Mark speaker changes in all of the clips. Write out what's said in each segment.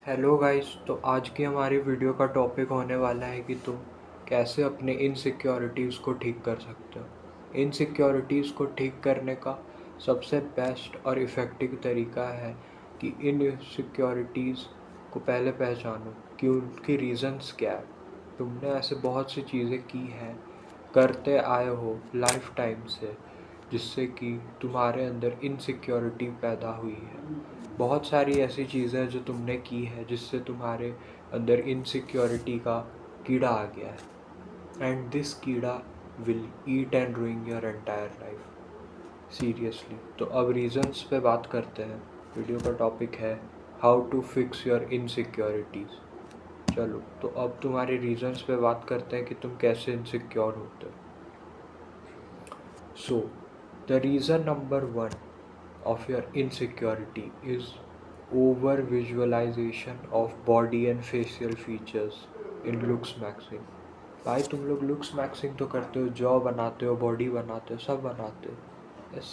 Speaker 1: Hello guys. तो आज की हमारी वीडियो का टॉपिक होने वाला है कि तुम कैसे अपने इनसिक्योरिटीज़ को ठीक कर सकते हो। इनसिक्योरिटीज़ को ठीक करने का सबसे बेस्ट और इफ़ेक्टिव तरीका है कि इन इनसिक्योरिटीज़ को पहले पहचानो कि उनकी रीज़न्स क्या है। तुमने ऐसे बहुत सी चीज़ें की हैं, करते आए हो लाइफ टाइम से, जिससे कि तुम्हारे अंदर इनसिक्योरिटी पैदा हुई है। बहुत सारी ऐसी चीज़ें जो तुमने की है जिससे तुम्हारे अंदर इनसिक्योरिटी का कीड़ा आ गया है, एंड दिस कीड़ा will eat and ruin your entire life seriously. तो अब रीजंस पे बात करते हैं। वीडियो का टॉपिक है how to fix your insecurities. चलो, तो अब तुम्हारे रीजंस पे बात करते हैं कि तुम कैसे इनसिक्योर होते हो। So the reason number one of your insecurity is over visualization of body and facial features in looks maxing। भाई तुम लोग लुक्स मैक्सिंग तो करते हो, जॉ बनाते हो, बॉडी बनाते हो, सब बनाते हो। Yes,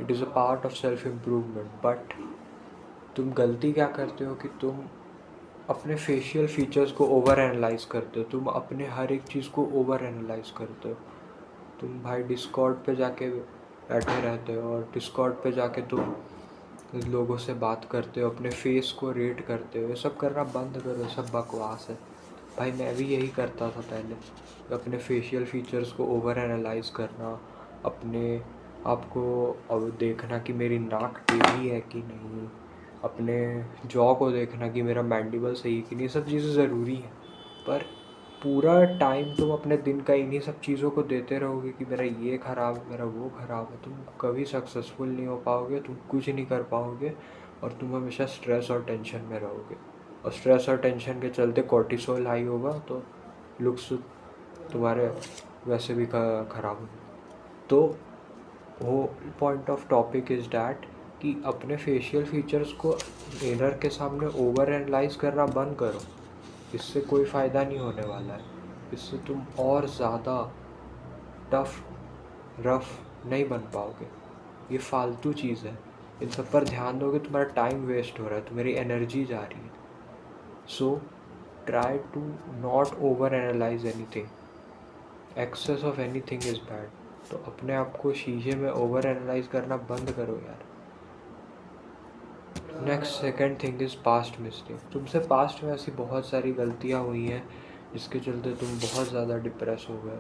Speaker 1: it is a part of self improvement. But तुम गलती क्या करते हो कि तुम अपने फेशियल फीचर्स को ओवर एनालाइज करते हो। तुम अपने हर एक चीज़ को ओवर एनालाइज करते हो। तुम भाई डिस्कॉर्ड पे जाके बैठे रहते हो और डिस्कॉर्ड पे जाके तुम लोगों से बात करते हो, अपने फेस को रेट करते हो। ये सब करना बंद करो, ये सब बकवास है। भाई मैं भी यही करता था पहले, अपने फेशियल फीचर्स को ओवर एनालाइज करना, अपने आप को अब देखना कि मेरी नाक टेढ़ी है कि नहीं, अपने जॉ को देखना कि मेरा मैंडिबल सही है कि नहीं। सब चीज़ें ज़रूरी हैं, पर पूरा टाइम तुम अपने दिन का इन्हीं सब चीज़ों को देते रहोगे कि मेरा ये ख़राब है, मेरा वो ख़राब है, तुम कभी सक्सेसफुल नहीं हो पाओगे, तुम कुछ नहीं कर पाओगे, और तुम हमेशा स्ट्रेस और टेंशन में रहोगे। और स्ट्रेस और टेंशन के चलते कॉर्टिसोल हाई होगा, तो लुक्स तुम्हारे वैसे भी ख़राब होंगे। तो वो point of topic is that कि अपने फेशियल फीचर्स को मिरर के सामने ओवर एनालाइज करना बंद करो। इससे कोई फ़ायदा नहीं होने वाला है। इससे तुम और ज़्यादा टफ, रफ नहीं बन पाओगे। ये फालतू चीज़ है। इन सब पर ध्यान दोगे तुम्हारा टाइम वेस्ट हो रहा है, तुम्हारी एनर्जी जा रही है। So try to not over analyse anything. Excess of anything is bad. तो अपने आप को शीशे में ओवर एनालाइज करना बंद करो यार। Next second thing is past mistake. तुमसे पास्ट में ऐसी बहुत सारी गलतियाँ हुई हैं जिसके चलते तुम बहुत ज़्यादा डिप्रेस हो गए।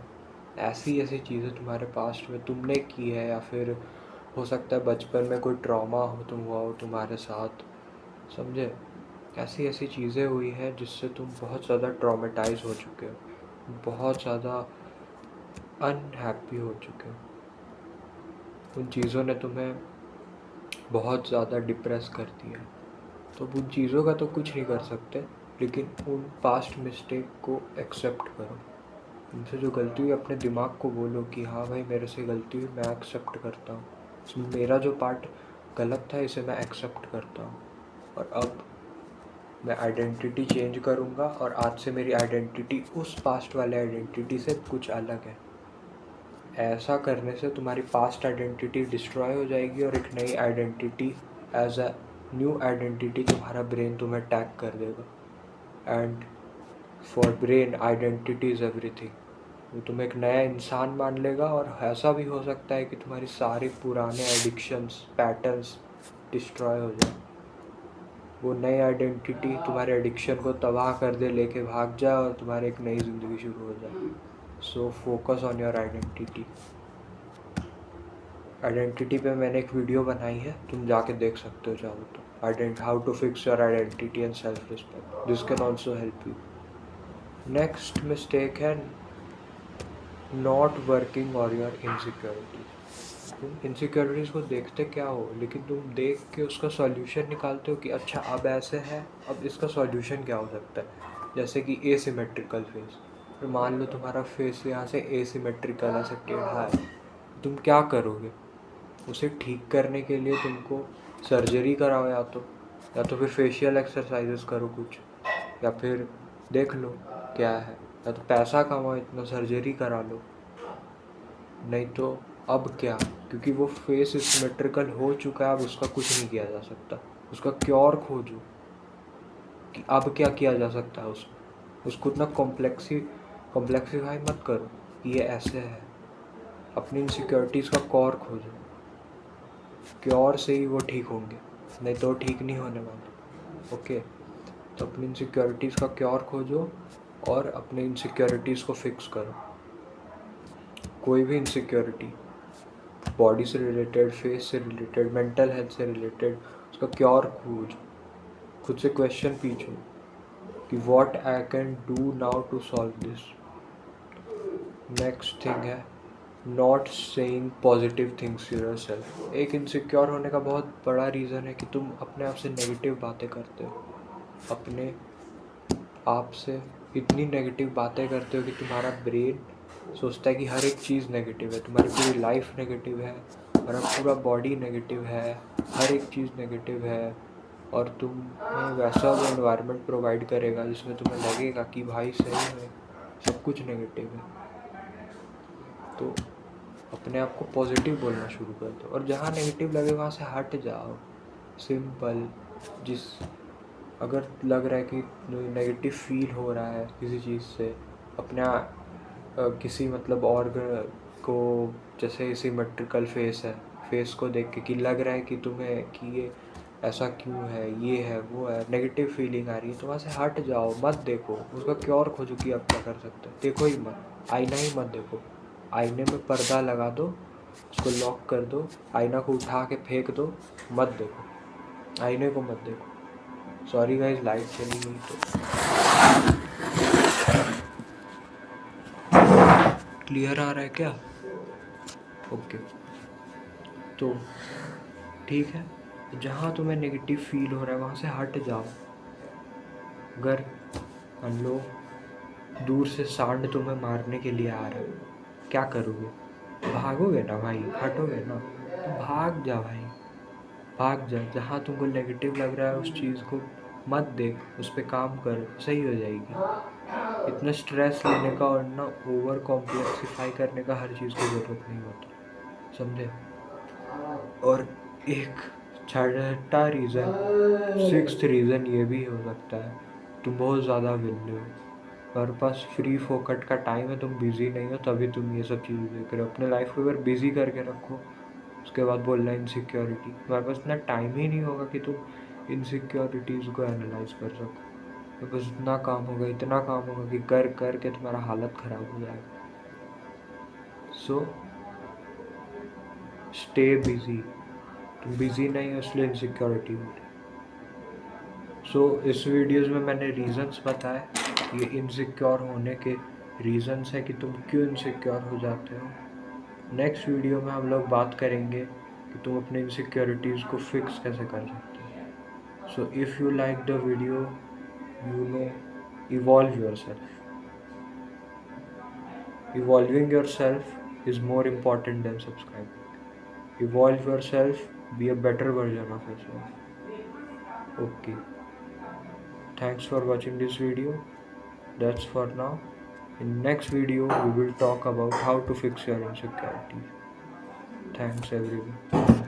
Speaker 1: ऐसी ऐसी चीज़ें तुम्हारे पास्ट में तुमने की है, या फिर हो सकता है बचपन में कोई ट्रॉमा हुआ हो तुम्हारे साथ, समझे। ऐसी ऐसी चीज़ें हुई हैं जिससे तुम बहुत ज़्यादा ट्रॉमेटाइज हो चुके हो, बहुत ज़्यादा अनहैप्पी हो चुके हो। उन चीज़ों ने तुम्हें बहुत ज़्यादा डिप्रेस कर दिया। तो उन चीज़ों का तो कुछ नहीं कर सकते, लेकिन उन पास्ट मिस्टेक को एक्सेप्ट करो। उनसे जो गलती हुई अपने दिमाग को बोलो कि हाँ भाई मेरे से गलती हुई, मैं एक्सेप्ट करता हूँ, इसमें मेरा जो पार्ट गलत था इसे मैं एक्सेप्ट करता हूँ। और अब मैं आइडेंटिटी चेंज करूँगा, और आज से मेरी आइडेंटिटी उस पास्ट वाले आइडेंटिटी से कुछ अलग है। ऐसा करने से तुम्हारी पास्ट आइडेंटिटी डिस्ट्रॉय हो जाएगी, और एक नई identity, as a new identity तुम्हारा ब्रेन तुम्हें टैग कर देगा। And for brain identity is everything. वो तुम्हें एक नया इंसान मान लेगा, और ऐसा भी हो सकता है कि तुम्हारी सारी पुराने एडिक्शंस, पैटर्न्स डिस्ट्रॉय हो जाए। वो नई आइडेंटिटी तुम्हारे एडिक्शन को तबाह कर दे, लेके भाग जाए, और तुम्हारी एक नई ज़िंदगी शुरू हो जाए। So focus on your identity. Identity पे मैंने एक वीडियो बनाई है, तुम जाके देख सकते हो चाहो तो। How to fix your identity and self respect, this can also help you. Next mistake है नॉट वर्किंग और योर इनसिक्योरिटीज। तुम इनसिक्योरिटीज़ को देखते क्या हो, लेकिन तुम देख के उसका सॉल्यूशन निकालते हो कि अच्छा अब ऐसे है, अब इसका सॉल्यूशन क्या हो सकता है। जैसे कि एसिमेट्रिकल फेस। फिर मान लो तुम्हारा फेस यहाँ से एसिमेट्रिकल ऐसे टेढ़ा है, तुम क्या करोगे। उसे ठीक करने के लिए तुमको सर्जरी कराओ, या तो फिर फेशियल एक्सरसाइजेस करो कुछ, या फिर देख लो क्या है, या तो पैसा कमाओ, इतना सर्जरी करा लो। नहीं तो अब क्या, क्योंकि वो फेस सिमेट्रिकल हो चुका है, अब उसका कुछ नहीं किया जा सकता। उसका क्योर खोजो। कि अब क्या किया जा सकता है उसको इतना कॉम्प्लेक्सीफाई मत करो कि ये ऐसे है। अपनी इनसिक्योरिटीज़ का कॉर खोजो, क्योर से ही वो ठीक होंगे, नहीं तो ठीक नहीं होने वाले। ओके, तो अपनी इनसिक्योरिटीज़ का क्योर खोजो और अपनी इनसिक्योरिटीज़ को फिक्स करो। कोई भी इनसिक्योरिटी, बॉडी से रिलेटेड, फेस से रिलेटेड, मेंटल हेल्थ से रिलेटेड, उसका क्योर खोजो। खुद से क्वेश्चन पूछो कि what I can do now to solve this. Next thing है not saying positive things to yourself. एक इनसिक्योर होने का बहुत बड़ा रीज़न है कि तुम अपने आप से नेगेटिव बातें करते हो, अपने आप से इतनी नेगेटिव बातें करते हो कि तुम्हारा ब्रेन सोचता है कि हर एक चीज़ नेगेटिव है, तुम्हारी पूरी लाइफ नेगेटिव है, तुम्हारा पूरा बॉडी नेगेटिव है, हर एक चीज़ नेगेटिव है। और तुम्हें वैसा वो एनवायरनमेंट प्रोवाइड करेगा जिसमें तुम्हें लगेगा कि भाई सही में सब कुछ नेगेटिव है। तो अपने आप को पॉजिटिव बोलना शुरू कर दो और जहाँ नेगेटिव लगे वहाँ से हट जाओ। सिंपल। अगर लग रहा है कि नेगेटिव फील हो रहा है किसी चीज़ से, अपना किसी मतलब ऑर्गन को, जैसे सिमेट्रिकल फेस है, फेस को देख के कि लग रहा है कि तुम्हें कि ये ऐसा क्यों है, ये है वो है, नेगेटिव फीलिंग आ रही है, तो वहाँ से हट जाओ, मत देखो, उसका क्योर खोजो कि आप क्या कर सकते हो। देखो ही मत, आईना ही मत देखो, आईने में पर्दा लगा दो, उसको लॉक कर दो, आईना को उठा के फेंक दो, मत देखो, आईने को मत देखो। सॉरी गाइस, लाइट चली गई तो क्लियर आ रहा है क्या? ओके, तो ठीक है, जहाँ तुम्हें नेगेटिव फील हो रहा है वहाँ से हट जाओ। अगर मान लो दूर से सांड तुम्हें मारने के लिए आ रहा है, क्या करोगे? भागोगे ना भाई, हटोगे ना? तो भाग जा भाई, भाग जा। जहाँ तुमको नेगेटिव लग रहा है उस चीज़ को मत देख, उस पर काम कर, सही हो जाएगी। इतना स्ट्रेस लेने का और ना ओवर कॉम्प्लेक्सीफाई करने का हर चीज़ की ज़रूरत नहीं होती, समझे? और एक छठा रीज़न, सिक्स्थ रीज़न ये भी हो सकता है, तुम बहुत ज़्यादा विल्ले हो, तुम्हारे पास फ्री फोकट का टाइम है, तुम बिज़ी नहीं हो, तभी तुम ये सब चीज़ें देख रहे हो। अपने लाइफ को अगर बिज़ी करके रखो, उसके बाद बोलना इनसिक्योरिटी। तुम्हारे पास इतना टाइम ही नहीं होगा कि तुम इनसिक्योरिटीज़ को एनालाइज कर सको। तो बस इतना काम होगा, इतना काम होगा कि कर कर के तुम्हारा हालत ख़राब हो जाएगा। So stay busy. तुम बिज़ी नहीं हो इसलिए इनसिक्योरिटी हो रही। सो इस वीडियोज़ में मैंने रीज़न्स बताए, ये इनसिक्योर होने के रीज़न्स है कि तुम क्यों इनसिक्योर हो जाते हो। नेक्स्ट वीडियो में हम लोग बात करेंगे कि तुम अपने इनसिक्योरिटीज़ को फिक्स कैसे कर सकते हो। So if you like the video, you know, evolve yourself. Evolving yourself is more important than subscribing. Evolve yourself, be a better version of yourself. Okay, thanks for watching this video. That's for now. In next video we will talk about how to fix your insecurities. Thanks everyone.